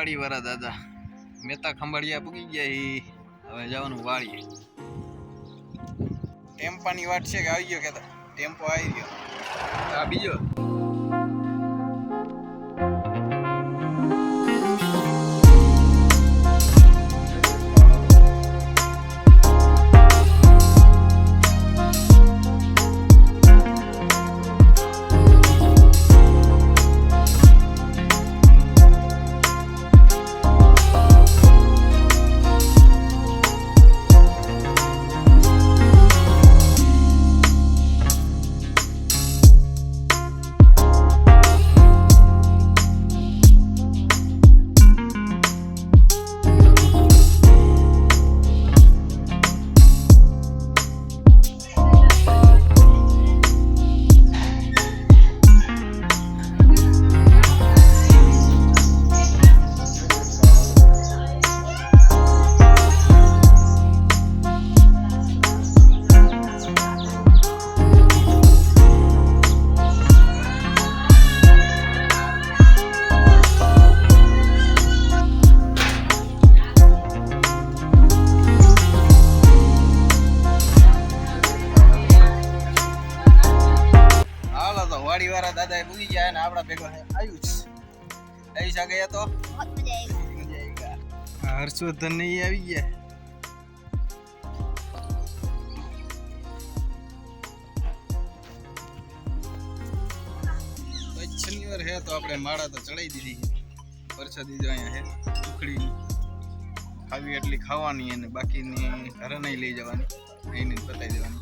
વાડી વાળા દાદા મેતા ખંભાળિયા પૂગી ગયા. હવે જવાનું વાડીએ. ટેમ્પાની વાટ છે કે આવી ગયો કેતા? ટેમ્પો આવી ગયો. આ બીજો વાડી વાળા દાદા એ ભૂલી ગયા ને આપડા ભેગો આયુષ આ ગયા તો મજા આવી ગયા. હર્ષવર્ધન ને આવી ગયા. શનિવાર હે તો આપણે માળા તો ચડાવી દીધી. પ્રસાદી જો અહીંયા હે ઉખડી ખાવી એટલી ખાવાની અને બાકીની ઘરે નહીં લઈ જવાની, એને બતાવી દેવાની.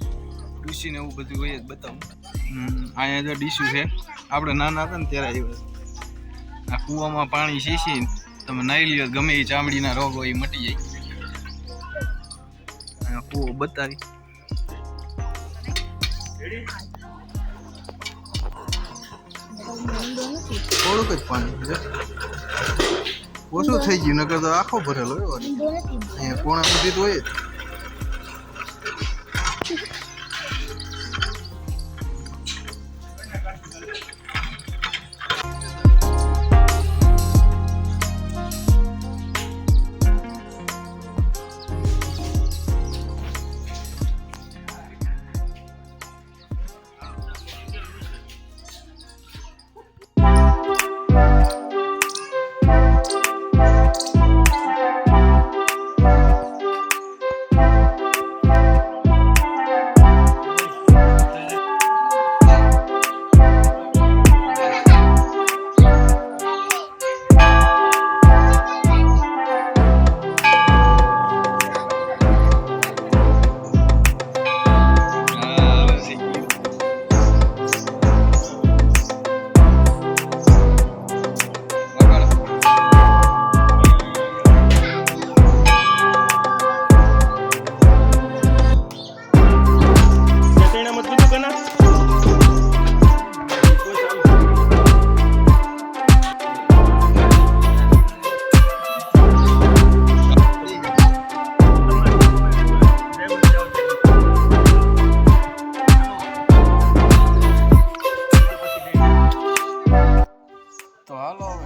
ડૂસી ને એવું બધું હોય જ બતાવું. અહીંયા જો ડીશું છે. આપણે નાના હતા ને ત્યારે આવ્યું. આ કૂવામાં પાણી શીશી તમે નાહી લ્યો ગમે એ ચામડીના રોગ હોય એ મટી જાય. અહીંયા કૂવો બતાવી. થોડુંક જ પાણી ઓછું થઈ ગયું, નકર તો આખો ભરેલો હોય. અહીંયા કોણા સુધી તો હોય જ.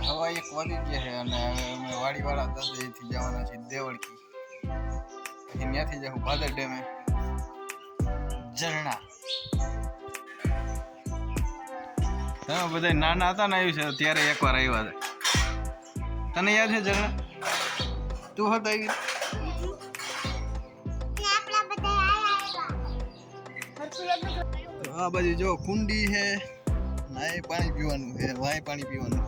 હવા 1 વાગી ગયા છે અને અમે વાડીવાળા દાદાથી જવાના છીએ દેવળકી. ત્યાંથી જાઉં ભાદર ડેમે ઝરણા. તમે બધા નાના હતા ને આવ્યું છે ત્યારે એકવાર આવ્યા હતા. તને યાદ છે ઝરણા? તું હતો આવી? આ બાજુ જો કુંડી છે, નાય પાણી પીવાનું છે, વાય પાણી પીવાનું.